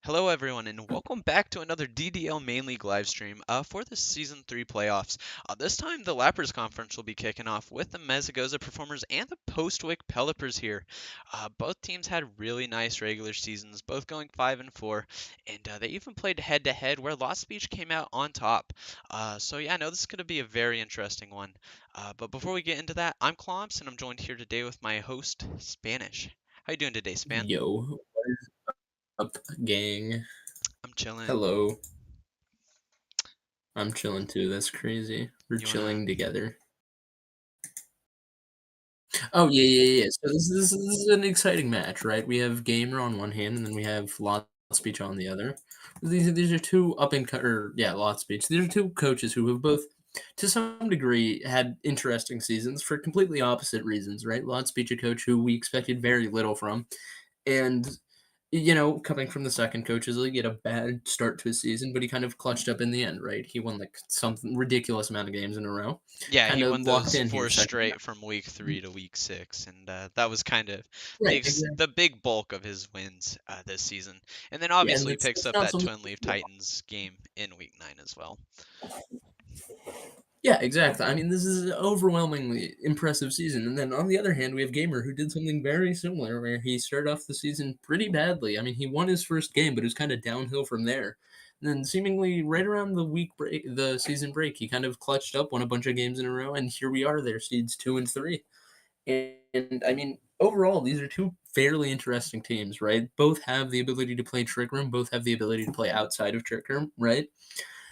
Hello, everyone, and welcome back to another DDL Main League live stream for the Season 3 playoffs. This time, the Lapras Conference will be kicking off with the Mesagoza Performers and the Postwick Pelippers here. Both teams had really nice regular seasons, both going 5 and 4, and they even played head-to-head where Lost Beach came out on top. Yeah, I know this is going to be a very interesting one. But before we get into that, I'm Clomps, and I'm joined here today with my host, Spanish. How you doing today, Span? Yo, what is up, gang? I'm chilling. Hello. I'm chilling too. That's crazy. We're You wanna? chilling together. Oh yeah, yeah, yeah. So this is an exciting match, right? We have Gamer on one hand, and then we have Lot Speech on the other. These are two up and or yeah, Lot Speech. These are two coaches who have both, to some degree, had interesting seasons for completely opposite reasons, right? Lot Speech, a coach who we expected very little from, and coming from the second coaches league, he had a bad start to his season, but he kind of clutched up in the end, right? He won like some ridiculous amount of games in a row, Yeah, kind he of won locked those in four here second. straight from week 3 to week 6, and that was kind of Right, exactly. the big bulk of his wins this season. And then Yeah, and obviously he that's picks that's up not that something. Twin Leaf Titans game in week 9 as well. Yeah, exactly. I mean, this is an overwhelmingly impressive season. And then on the other hand, we have Gamer who did something very similar where he started off the season pretty badly. I mean, he won his first game, but it was kind of downhill from there. And then seemingly right around the week break, the season break, he kind of clutched up, won a bunch of games in a row, and here we are, there, seeds 2 and 3. And I mean, overall, these are two fairly interesting teams, right? Both have the ability to play Trick Room, both have the ability to play outside of Trick Room, right?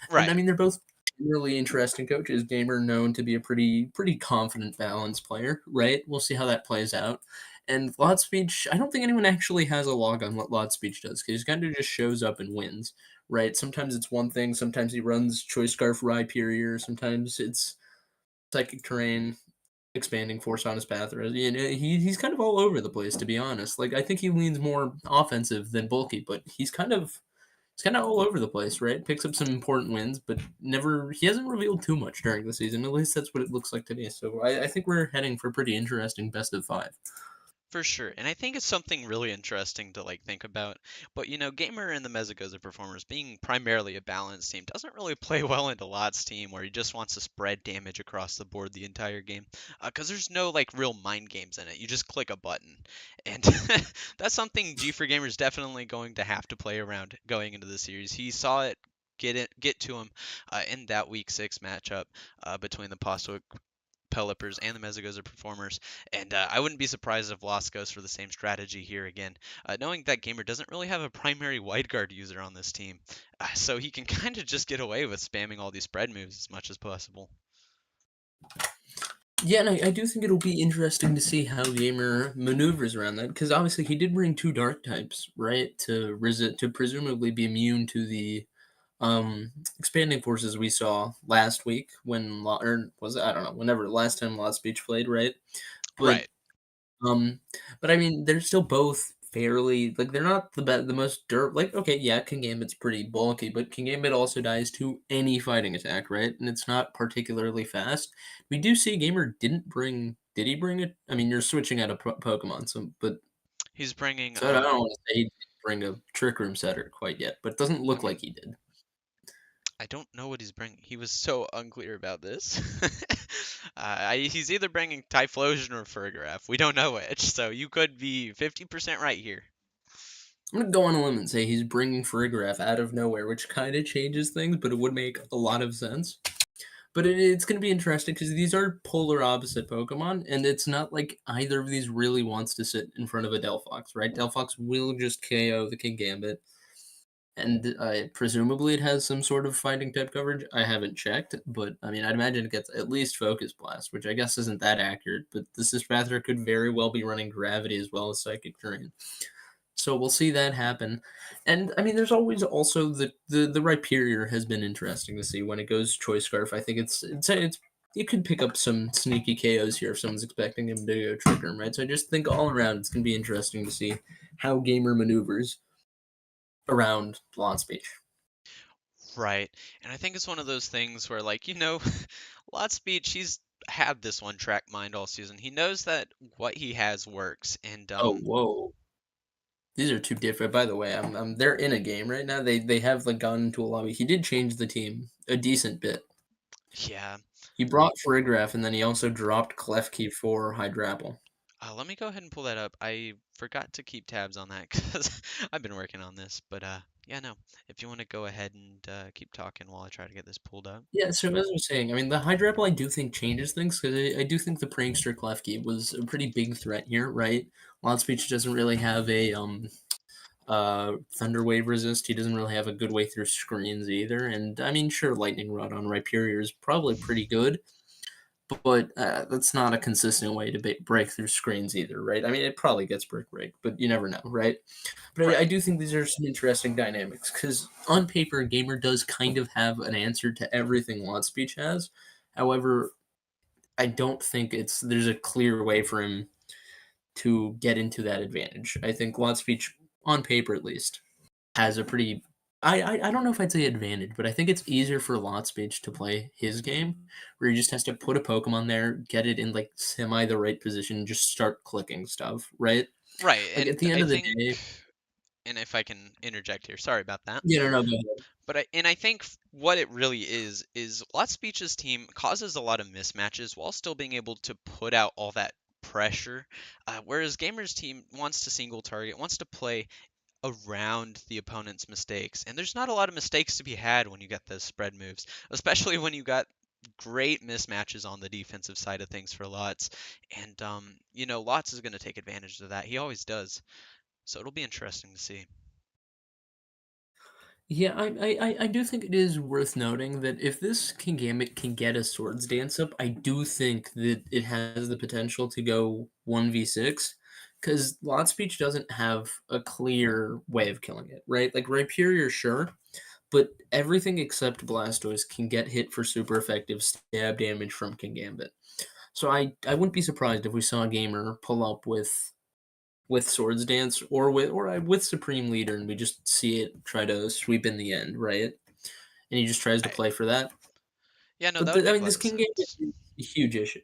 And I Right. mean, they're both really interesting coaches. Gamer known to be a pretty confident, balanced player, right? We'll see how that plays out. And Lot Speech, I don't think anyone actually has a log on what Lot Speech does because he kind of just shows up and wins, right? Sometimes it's one thing, sometimes he runs Choice Scarf Rhyperior, sometimes it's Psychic Terrain, expanding force on his path. Or, he's kind of all over the place, to be honest. Like I think he leans more offensive than bulky, but he's kind of all over the place, right? Picks up some important wins, but never he hasn't revealed too much during the season. At least that's what it looks like to me. So I think we're heading for a pretty interesting best of five. For sure. And I think it's something really interesting to think about. But Gamer and the Mesagoza Performers being primarily a balanced team doesn't really play well into Lot's team where he just wants to spread damage across the board the entire game. Because there's no real mind games in it. You just click a button. And that's something G for Gamer is definitely going to have to play around going into the series. He saw it get to him in that week 6 matchup between the Postwick Pelippers and the Mesagoza Performers, and I wouldn't be surprised if Lost goes for the same strategy here again, knowing that Gamer doesn't really have a primary wide guard user on this team, so he can kind of just get away with spamming all these spread moves as much as possible. Yeah, and I do think it'll be interesting to see how Gamer maneuvers around that because obviously he did bring two dark types, right, to presumably be immune to the expanding forces we saw last week when or was it, I don't know, whenever last time Lost Beach played, right? But Right. Um, but I mean, they're still both fairly like they're not the most like okay, yeah, King Gambit's pretty bulky, but King Gambit also dies to any fighting attack, right? And it's not particularly fast. We do see Gamer didn't bring. Did he bring it? I mean, you're switching out a Pokemon, so but He's bringing so I don't want to say he didn't bring a Trick Room setter quite yet, but it doesn't I look mean, like he did. I don't know what he's bringing. He was so unclear about this. He's either bringing Typhlosion or Fergraph. We don't know which, so you could be 50% right here. I'm gonna go on a limb and say he's bringing Farigiraf out of nowhere, which kind of changes things, but it would make a lot of sense. But it's going to be interesting because these are polar opposite Pokemon, and it's not like either of these really wants to sit in front of a Delphox, right? Delphox will just KO the King Gambit, and presumably it has some sort of fighting type coverage. I haven't checked, but I mean, I'd imagine it gets at least Focus Blast, which I guess isn't that accurate, but this Dispatcher could very well be running Gravity as well as Psychic Terrain. So we'll see that happen. And I mean, there's always also the Rhyperior has been interesting to see when it goes Choice Scarf. I think it's you could pick up some sneaky KOs here if someone's expecting him to go Trick Room, right? So I just think all around it's gonna be interesting to see how Gamer maneuvers around Lawn Speech. Right. And I think it's one of those things where, Lot Speech, he's had this one track mind all season. He knows that what he has works. And Oh, whoa. These are 2 different by the way, they're in a game right now, they have, like, gone into a lobby. He did change the team a decent bit. Yeah. He brought Frigraph, and then he also dropped Klefki for Hydrapple. Let me go ahead and pull that up. I forgot to keep tabs on that because I've been working on this. But yeah, no. If you want to go ahead and keep talking while I try to get this pulled up. Yeah, so as I was saying, I mean, the Hydrapple I do think changes things, 'cause I do think the Prankster Klefki was a pretty big threat here, right? Loud Speech doesn't really have a, Thunder Wave resist, he doesn't really have a good way through screens either, and, I mean, sure, Lightning Rod on Rhyperior is probably pretty good, but, that's not a consistent way to break through screens either, right? I mean, it probably gets brick break, but you never know, right? But I Right. do think these are some interesting dynamics because on paper, Gamer does kind of have an answer to everything Lot Speech has. However, I don't think there's a clear way for him to get into that advantage. I think Lot Speech, on paper at least, has a pretty I don't know if I'd say advantage, but I think it's easier for Lot Speech to play his game, where he just has to put a Pokemon there, get it in like semi the right position, and just start clicking stuff, right? Right. Like at And the end I of the think, day, and if I can interject here, sorry about that. you know, no, go ahead. I think what it really is Lot Speech's team causes a lot of mismatches while still being able to put out all that pressure. Whereas Gamer's team wants to single target, wants to play around the opponent's mistakes. And there's not a lot of mistakes to be had when you get those spread moves, especially when you got great mismatches on the defensive side of things for Lots. And Lots is going to take advantage of that. He always does. So it'll be interesting to see. Yeah, I do think it is worth noting that if this Kingambit can get a Swords Dance up, I do think that it has the potential to go 1v6, because Lot Speech doesn't have a clear way of killing it, right? Like Rhyperior, sure, but everything except Blastoise can get hit for super effective stab damage from Kingambit. So I wouldn't be surprised if we saw a gamer pull up with Swords Dance or with Supreme Leader, and we just see it try to sweep in the end, right? And he just tries to Right. play for that. Yeah, no, But that would I make a mean, lot this of King game sense. is a huge issue.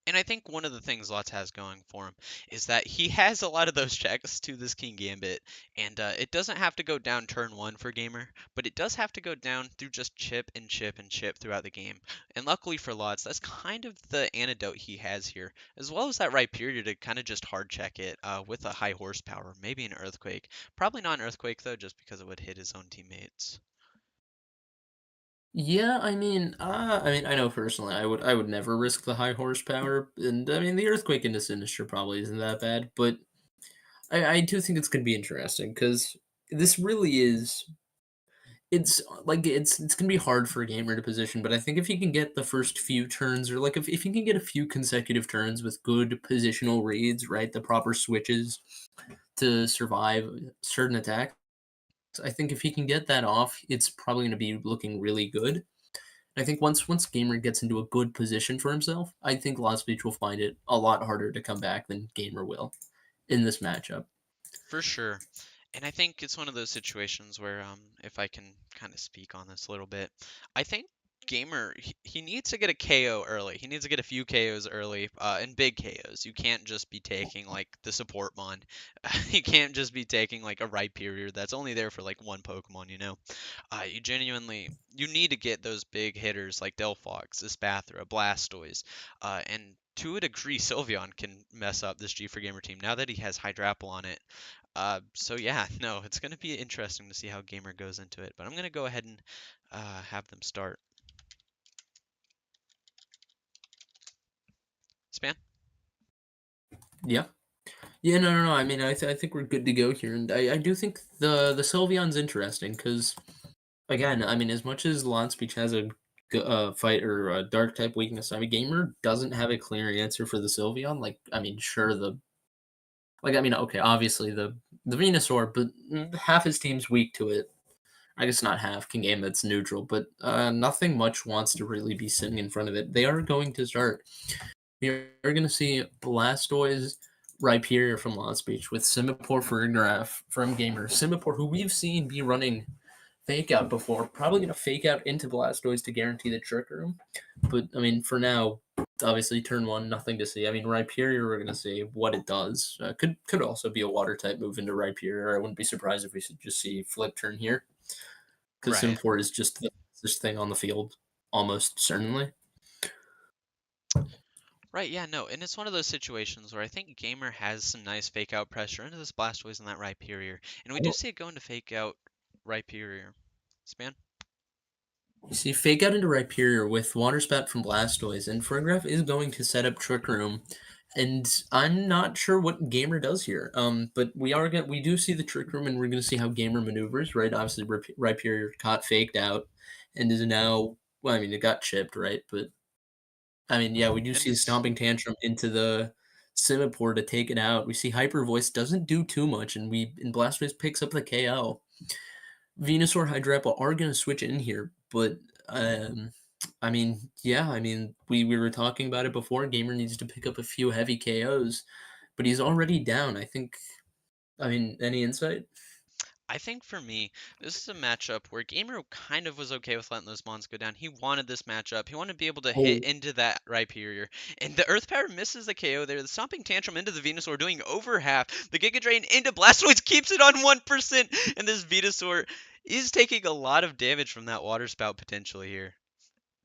And I think one of the things Lutz has going for him is that he has a lot of those checks to this King Gambit, and it doesn't have to go down turn one for Gamer, but it does have to go down through just chip and chip and chip throughout the game. And luckily for Lutz, that's kind of the antidote he has here, as well as that right period to kind of just hard check it with a high horsepower, maybe an Earthquake. Probably not an Earthquake though, just because it would hit his own teammates. Yeah, I know personally, I would never risk the high horsepower, and I mean the earthquake into Sinister probably isn't that bad, but I do think it's gonna be interesting because this really is. It's gonna be hard for a gamer to position, but I think if you can get the first few turns, or like if you can get a few consecutive turns with good positional reads, right, the proper switches to survive certain attacks, I think if he can get that off, it's probably gonna be looking really good. I think once Gamer gets into a good position for himself, I think Lost Beach will find it a lot harder to come back than Gamer will in this matchup. For sure. And I think it's one of those situations where, if I can kind of speak on this a little bit, I think Gamer he needs to get a KO early. He needs to get a few KOs early, and big KOs. You can't just be taking like the support mon. You can't just be taking like a Rhyperior that's only there for like one Pokemon. You need to get those big hitters like Delphox, Espathra, Blastoise, and to a degree, Sylveon can mess up this G for Gamer team now that he has Hydrapple on it. So yeah, no, it's gonna be interesting to see how Gamer goes into it. But I'm gonna go ahead and have them start. Span? Yeah. Yeah, no. I mean, I think we're good to go here, and I do think the Sylveon's interesting because again, I mean, as much as Launch Speech has a fight or a dark type weakness, I mean, Gamer doesn't have a clear answer for the Sylveon. Like, I mean, sure, okay, obviously the Venusaur, but half his team's weak to it. I guess not half. King Game that's neutral, but nothing much wants to really be sitting in front of it. They are going to start. You're going to see Blastoise, Rhyperior from Lost Beach with Simipour for Graph from Gamer. Simipour, who we've seen be running fake out before, probably going to fake out into Blastoise to guarantee the Trick Room. But, I mean, for now, Obviously, turn one, nothing to see. I mean, Rhyperior, we're gonna see what it does. Could also be a water type move into Rhyperior. I wouldn't be surprised if we should just see flip turn here, because Right. Simport is just the fastest thing on the field, almost certainly. Right, yeah, no, and it's one of those situations where I think Gamer has some nice fake out pressure into this Blastoise and that Rhyperior, and we I do don't see it going to fake out Rhyperior. Span? You see Fake Out into Rhyperior with Water Spout from Blastoise, and Farigiraf is going to set up Trick Room, and I'm not sure what Gamer does here. But we do see the Trick Room, and we're gonna see how Gamer maneuvers. Right, obviously Rhyperior caught faked out, and is now well. I mean, it got chipped, right? But I mean, yeah, we do And see this Stomping Tantrum into the Simipour to take it out. We see Hyper Voice doesn't do too much, and Blastoise picks up the KO. Venusaur, Hydrapple are gonna switch in here, but, I mean, yeah, I mean, we were talking about it before, Gamer needs to pick up a few heavy KOs, but he's already down, I think. I mean, any insight? I think for me, this is a matchup where Gamer kind of was okay with letting those mons go down. He wanted this matchup. He wanted to be able to hit Oh, into that Rhyperior. And the Earth Power misses the KO there. The Stomping Tantrum into the Venusaur doing over half. The Giga Drain into Blastoise keeps it on 1%. And this Venusaur is taking a lot of damage from that Water Spout potentially here.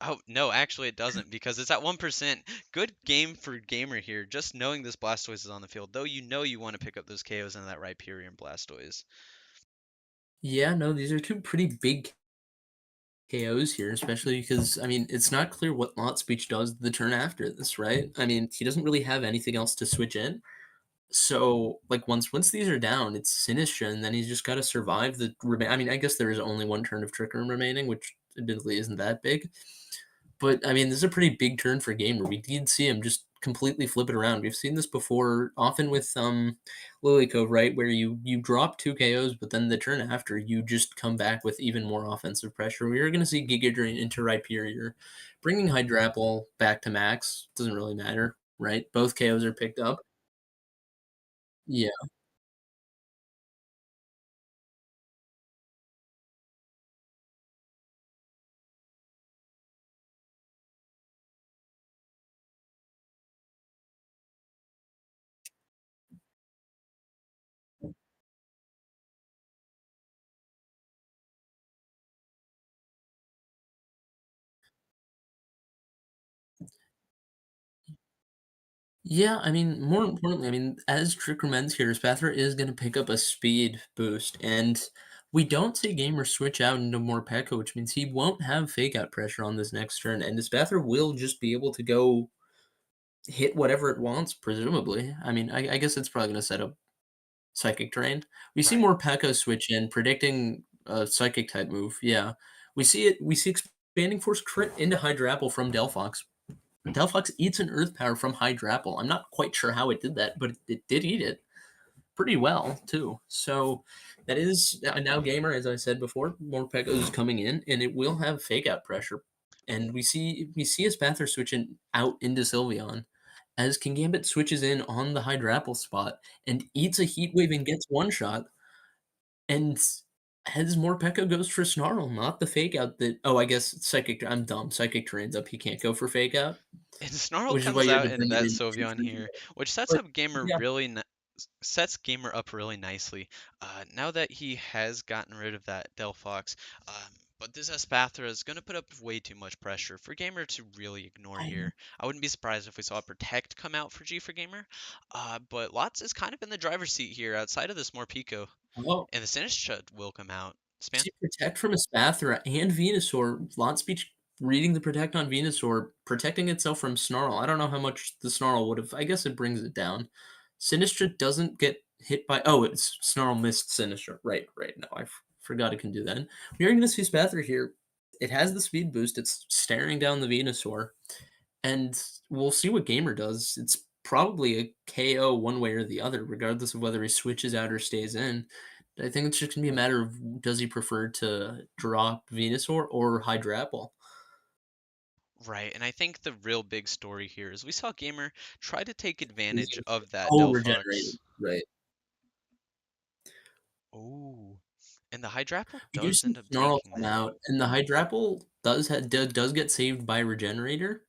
Oh, no, actually it doesn't because it's at 1%. Good game for Gamer here. Just knowing this Blastoise is on the field, though you know you want to pick up those KOs into that Rhyperior and Blastoise. yeah, no, these are 2 pretty big KOs here, especially because, I mean, it's not clear what Lot Speech does the turn after this, right? I mean, he doesn't really have anything else to switch in. So, like, once these are down, it's Sinistra, and then he's just gotta survive the I mean, I guess there is only 1 turn of Trick Room remaining, which admittedly isn't that big. But, I mean, this is a pretty big turn for Gamer. We did see him just completely flip it around. We've seen this before, often with, Lilycove, right, where you drop 2 KOs, but then the turn after, you just come back with even more offensive pressure. We are gonna see Giga Drain into Rhyperior. Bringing Hydrapple back to max doesn't really matter, right? Both KOs are picked up. Yeah. Yeah, I mean, more importantly, I mean, as Trick Remends here, Spathra is going to pick up a speed boost, and we don't see Gamer switch out into more Pekka, which means he won't have fake out pressure on this next turn, and Spathra will just be able to go hit whatever it wants, presumably. I mean, I guess it's probably going to set up Psychic Terrain. We see Right. more Pekka switch in, predicting a Psychic type move. Yeah, we see it. We see Expanding Force crit into Hydrapple from Delphox. Delphox eats an Earth Power from Hydrapple. I'm not quite sure how it did that, but it did eat it pretty well too. So that is now Gamer, as I said before, more Pekos coming in, and it will have fake out pressure. And we see a Spather switching out into Sylveon as King Gambit switches in on the Hydrapple spot and eats a Heat Wave and gets one shot. And as Morpeko goes for Snarl, not the fake out that. Oh, I guess Psychic. I'm dumb. Psychic Terrain's up. He can't go for fake out, And Snarl which is why comes you're out gonna in bring it that in. Sylveon here, which sets But up Gamer yeah, really sets Gamer up really nicely. Now that he has gotten rid of that Delphox, but this Espathra is going to put up way too much pressure for Gamer to really ignore I here. I wouldn't be surprised if we saw a Protect come out for G for Gamer, but Lots is kind of in the driver's seat here outside of this Morpeko, well, and the Sinistcha will come out. Span? see Protect from Espathra and Venusaur. Lot Speech reading the Protect on Venusaur, protecting itself from Snarl. I don't know how much the Snarl would have. I guess it brings it down. Sinistra doesn't get hit by. Oh, it's Snarl missed Sinistra. Right, right. No, forgot it can do that. We are going to see Spathra here. It has the speed boost. It's staring down the Venusaur. And we'll see what Gamer does. It's probably a KO one way or the other, regardless of whether he switches out or stays in. I think it's just gonna be a matter of does he prefer to drop Venusaur or Hydrapple? Right, and I think the real big story here is we saw Gamer try to take advantage Using of that Oh, regenerated, Delphox. right. Oh, and the Hydrapple We do does see end up Snarl taking come that. out, and the Hydrapple does get saved by Regenerator,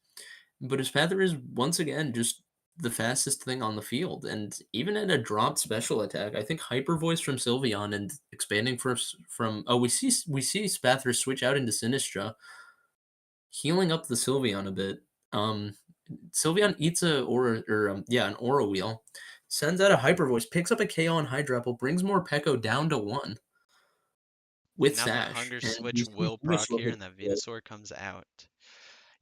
but his Panther is once again just the fastest thing on the field, and even at a dropped special attack, I think Hyper Voice from Sylveon and expanding from we see Spathra switch out into Sinistra, healing up the Sylveon a bit. Um, Sylveon eats a aura or yeah an aura wheel, sends out a Hyper Voice, picks up a KO on Hydrapple, brings more Pekko down to one And with now that Sash, Hunger and we Switch see will proc Venusaur here, hit. and that Venusaur comes out.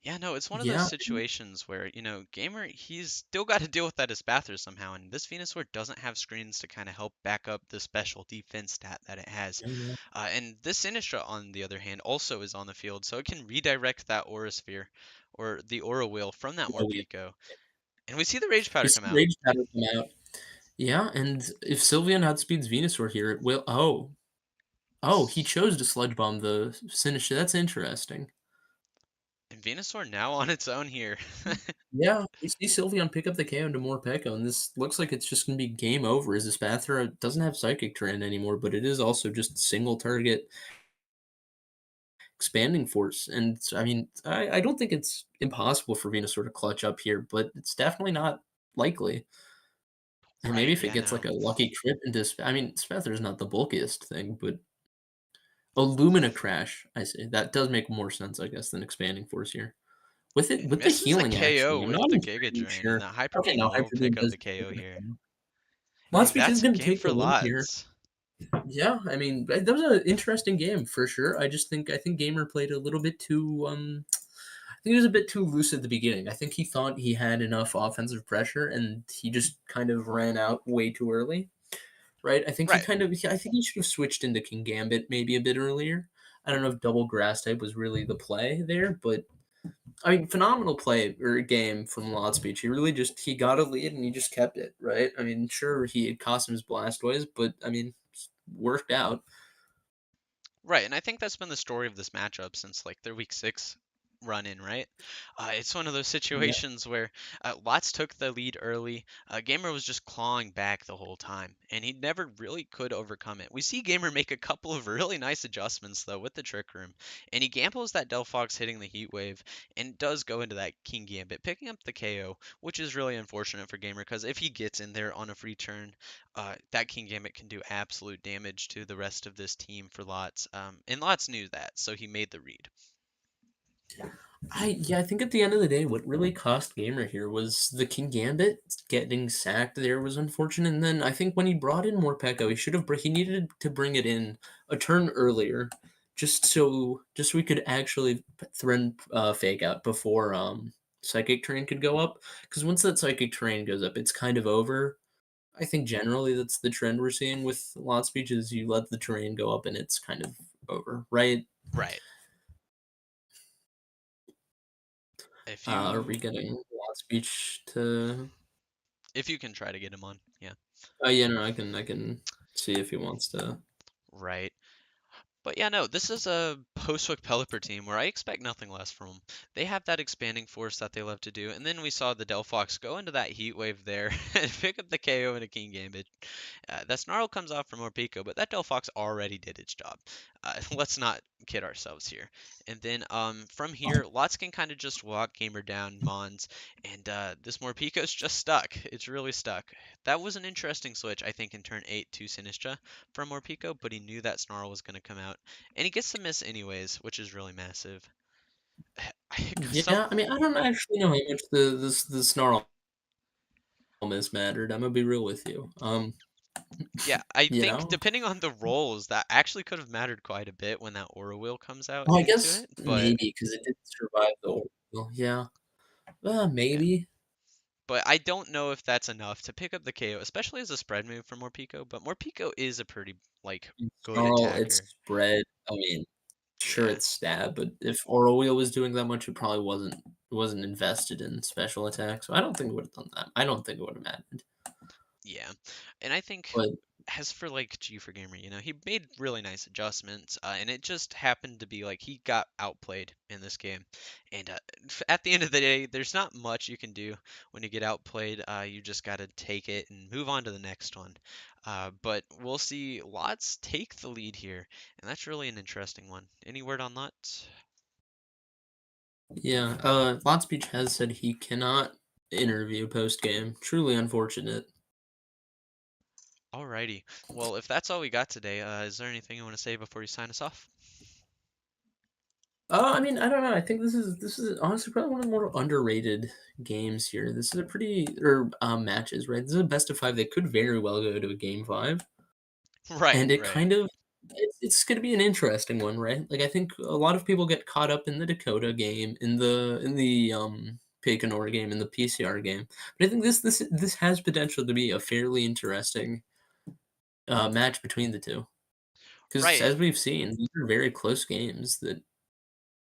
Yeah, no, it's one of those Yeah, situations where, Gamer, he's still got to deal with that as Bather somehow, and this Venusaur doesn't have screens to kind of help back up the special defense stat that it has. yeah, And this Sinistra, on the other hand, also is on the field, so it can redirect that Aura Sphere, or the Aura Wheel, from that yeah, we Morpeko. And we see the Rage we Powder see come out. Rage Pattern come out. Yeah, and if Sylveon outspeeds Venusaur here, it will. Oh, he chose to Sludge Bomb the Sinister. That's interesting. And Venusaur now on its own here. Yeah, we see Sylveon pick up the KO into Morpeko, and this looks like it's just going to be game over as this Spathra doesn't have Psychic Terrain anymore, but it is also just single target expanding force. And I mean, I don't think it's impossible for Venusaur to clutch up here, but it's definitely not likely. And maybe Right, if it yeah, gets no. like a lucky crit into, I mean, Spathra's not the bulkiest thing, but a Lumina Crash, I say that does make more sense, I guess, than expanding force here. With it, It with the misses the healing KO action, I'm with not the Giga entirely Drain, and sure. that Hyper Okay, no, Beam will Hyper pick Beam up does the KO here. Lot And Speech is that's going to game take for the win here. Lots. Yeah, I mean that was an interesting game for sure. I think Gamer played a little bit too. I think he was a bit too loose at the beginning. I think he thought he had enough offensive pressure, and he just kind of ran out way too early. Right? Right. I think he should have switched into King Gambit maybe a bit earlier. I don't know if double grass type was really the play there, but I mean, phenomenal play or game from Lot Speech. He got a lead and he just kept it, right? I mean, sure he had cost him his Blastoise, but I mean, worked out. Right, and I think that's been the story of this matchup since like their week 6 run in, right? It's one of those Yeah. situations where Watts took the lead early. Gamer was just clawing back the whole time, and he never really could overcome it. We see Gamer make a couple of really nice adjustments though with the Trick Room, and he gambles that Delphox hitting the Heat Wave, and does go into that King Gambit, picking up the KO, which is really unfortunate for Gamer because if he gets in there on a free turn, that King Gambit can do absolute damage to the rest of this team for Lots. And Lots knew that, so he made the read. I think at the end of the day, what really cost Gamer here was the King Gambit getting sacked. There was unfortunate, and then I think when he brought in more Pekka, he needed to bring it in a turn earlier, just so we could actually threaten Fake Out before Psychic Terrain could go up. Because once that Psychic Terrain goes up, it's kind of over. I think generally that's the trend we're seeing with a lot of speeches. You let the terrain go up and it's kind of over, right? Right. If Are we you getting a lot of speech to? if you can try to get him on, yeah. Oh yeah, no, I can see if he wants to. Right. But yeah, no, this is a Postwick Pelipper team where I expect nothing less from them. They have that expanding force that they love to do, and then we saw the Delphox go into that heat wave there and pick up the KO in a King Gambit. That Snarl comes off from Morpeko, but that Delphox already did its job. Let's not kid ourselves here. And then from here, Lots can kind of just walk Gamer down, Mons, and this Morpeko's just stuck. It's really stuck. That was an interesting switch, I think, in turn 8 to Sinistra from Morpeko, but he knew that Snarl was going to come out. And he gets the miss anyways, which is really massive. Some Yeah, I mean, I don't actually know how much the snarl miss mattered. I'm gonna be real with you. Yeah, I You think know, depending on the roles, that actually could have mattered quite a bit when that Aura Wheel comes out well, I into guess it. But maybe because it didn't survive the ordeal. Yeah, yeah, maybe. but I don't know if that's enough to pick up the KO, especially as a spread move for Morpeko. But Morpeko is a pretty like good Snarl, it's attacker. spread. I mean, sure Yeah, it's stab, but if Oral Wheel was doing that much, it probably wasn't invested in special attack. So I don't think it would have done that. I don't think it would have mattered. yeah, and I think But as for like G for Gamer, he made really nice adjustments, and it just happened to be like he got outplayed in this game. And at the end of the day, there's not much you can do when you get outplayed. You just got to take it and move on to the next one. But we'll see Lots take the lead here, and that's really an interesting one. Any word on that? Yeah, Lots Beach has said he cannot interview post game. Truly unfortunate. Alrighty. Well, if that's all we got today, is there anything you want to say before you sign us off? I mean, I don't know. I think this is honestly probably one of the more underrated games here. This is a pretty or matches, right? This is a best of five. They could very well go to a game five, Right, and it right, kind of it's going to be an interesting one, right? Like I think a lot of people get caught up in the Dakota game, in the Picanor game, in the PCR game, but I think this has potential to be a fairly interesting match between the two. Because right. as And we've seen, these are very close games that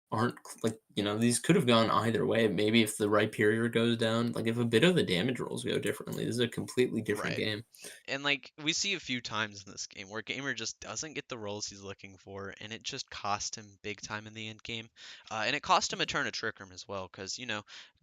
aren't like these could have gone either way. Maybe if the right period goes down, like if a bit of the damage rolls go differently, this is a completely different right. game. And like we see a few times in this game where Gamer just doesn't get the rolls he's looking for, and it just cost him big time in the end game. And it cost him a turn of Trick Room as well, because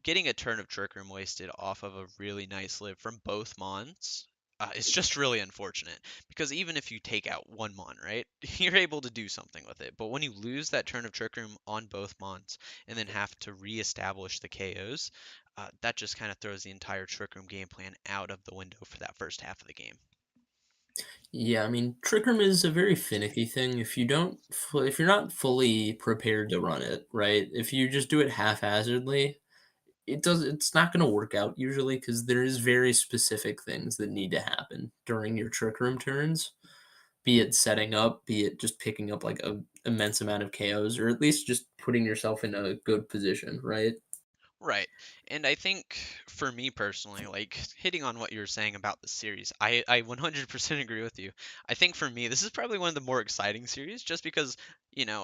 getting a turn of Trick Room wasted off of a really nice live from both Mons. Is just really unfortunate because even if you take out one Mon, right, you're able to do something with it. But when you lose that turn of Trick Room on both Mons and then have to reestablish the KOs, that just kind of throws the entire Trick Room game plan out of the window for that first half of the game. Yeah, I mean, Trick Room is a very finicky thing. If you're not fully prepared to run it, right? If you just do it haphazardly, it's not going to work out usually because there is very specific things that need to happen during your Trick Room turns. Be it setting up, be it just picking up like a immense amount of KOs, or at least just putting yourself in a good position, right? Right. And I think for me personally, like hitting on what you were saying about the series, I 100% agree with you. I think for me, this is probably one of the more exciting series just because,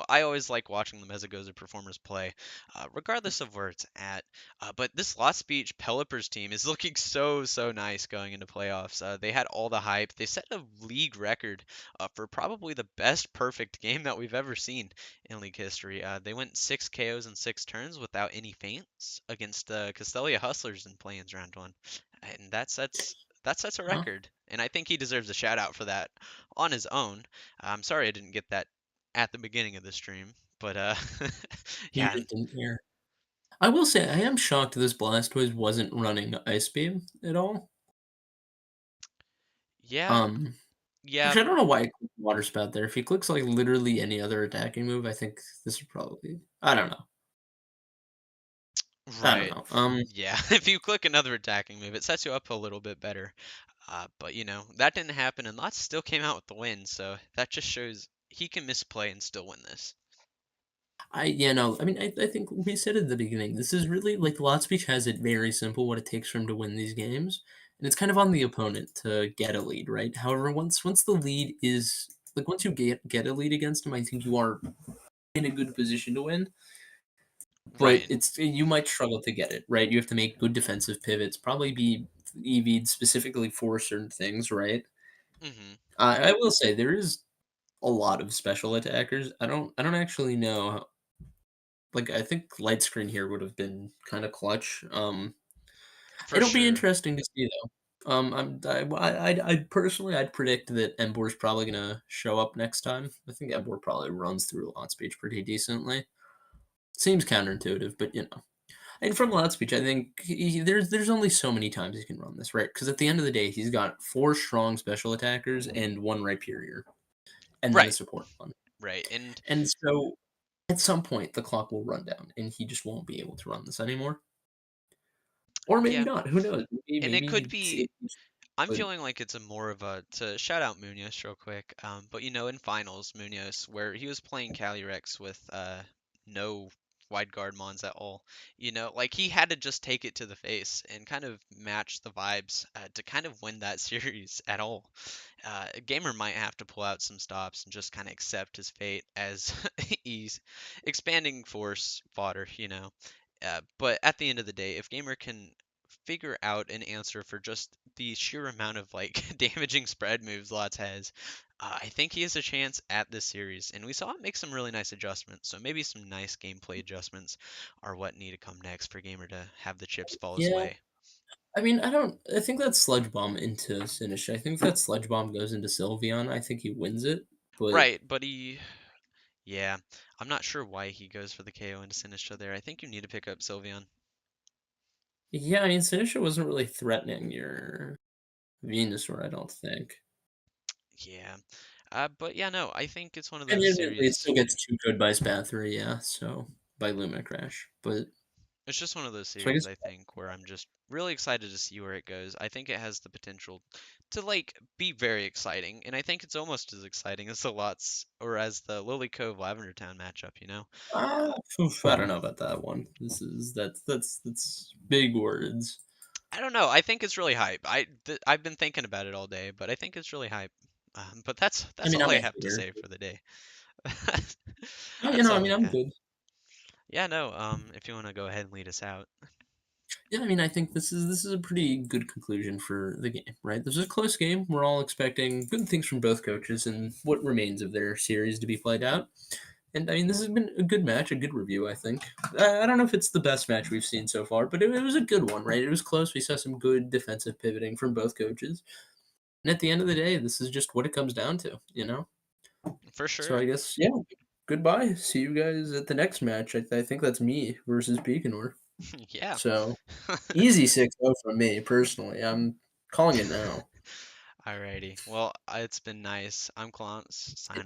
I always like watching the Mesagoza performers play, regardless of where it's at. But this Lost Beach Pelippers team is looking so, so nice going into playoffs. They had all the hype. They set a league record for probably the best perfect game that we've ever seen in league history. They went 6 KOs in 6 turns without any feints against the Castelia Hustlers in play-ins round one, and that sets a Huh? record. And I think he deserves a shout out for that on his own. I'm sorry I didn't get that at the beginning of the stream, but You yeah, just didn't hear. I will say I am shocked this Blastoise wasn't running Ice Beam at all. yeah, Um, yeah, Actually, I don't know why he clicked Water Spout there. If he clicks like literally any other attacking move, I think this would probably. I don't know. I don't right. know. Yeah, if you click another attacking move, it sets you up a little bit better. But that didn't happen, and Lots still came out with the win, so that just shows he can misplay and still win this. Yeah, no. I mean, I think we said at the beginning. This is really like Lot Speech has it very simple what it takes for him to win these games, and it's kind of on the opponent to get a lead, right? However, once the lead is like once you get a lead against him, I think you are in a good position to win. But Right. it's you might struggle to get it, right? You have to make good defensive pivots, probably be EV'd specifically for certain things, right? Hmm. I will say there is a lot of special attackers. I don't actually know. Like I think light screen here would have been kind of clutch. For It'll be sure. interesting to see though. I'd personally I'd predict that Embor's probably gonna show up next time. I think Embor probably runs through Lot Speech pretty decently. Seems counterintuitive, but And from Loud Speech, I think there's only so many times he can run this, right? Because at the end of the day, he's got four strong special attackers and one Rhyperior, and then a Right. support one. Right. And And so at some point, the clock will run down, and he just won't be able to run this anymore. Or maybe yeah, not. Who knows? Maybe and it could maybe be. I'm but feeling like it's a more of a to shout out Munoz real quick. But in finals, Munoz, where he was playing Calyrex with no wide guard mons at all, like he had to just take it to the face and kind of match the vibes to kind of win that series at all. Gamer might have to pull out some stops and just kind of accept his fate as he's expanding force fodder. But at the end of the day, if Gamer can figure out an answer for just the sheer amount of like damaging spread moves Lots has, I think he has a chance at this series. And we saw him make some really nice adjustments. So maybe some nice gameplay adjustments are what need to come next for Gamer to have the chips fall his yeah, way. I mean, I don't. I think that Sludge Bomb into Sinish. I think that Sludge Bomb goes into Sylveon. I think he wins it, but Right, but Yeah, I'm not sure why he goes for the KO into Sinistcha there. I think you need to pick up Sylveon. Yeah, I mean, Sinistcha wasn't really threatening your Venusaur, I don't think. Yeah. But yeah, no, I think it's one of And those admittedly, it series. still gets 2 code by Spathra, yeah, so by Lumicrash, but It's just one of those so I series, guess I think, where I'm just really excited to see where it goes. I think it has the potential to like be very exciting, and I think it's almost as exciting as the Lots or as the Lily Cove Lavender Town matchup, you know? ah, oof, I don't know about that one. That's big words. I don't know. I think it's really hype. I've been thinking about it all day, but I think it's really hype. But that's I that's mean, all I'm I a have to hater. say for the day. Yeah, That's I all mean, I I'm got. good. Yeah, no. If you want to go ahead and lead us out. Yeah, I mean, I think this is a pretty good conclusion for the game, right? This is a close game. We're all expecting good things from both coaches and what remains of their series to be played out. And I mean, this has been a good match, a good review, I think. I don't know if it's the best match we've seen so far, but it was a good one, right? It was close. We saw some good defensive pivoting from both coaches. And at the end of the day, this is just what it comes down to, you know? For So I sure. guess, yeah, goodbye. See you guys at the next match. I think that's me versus Beaconor. Yeah. So easy 6-0 from me, personally. I'm calling it now. Alrighty. Well, it's been nice. I'm Clance, signing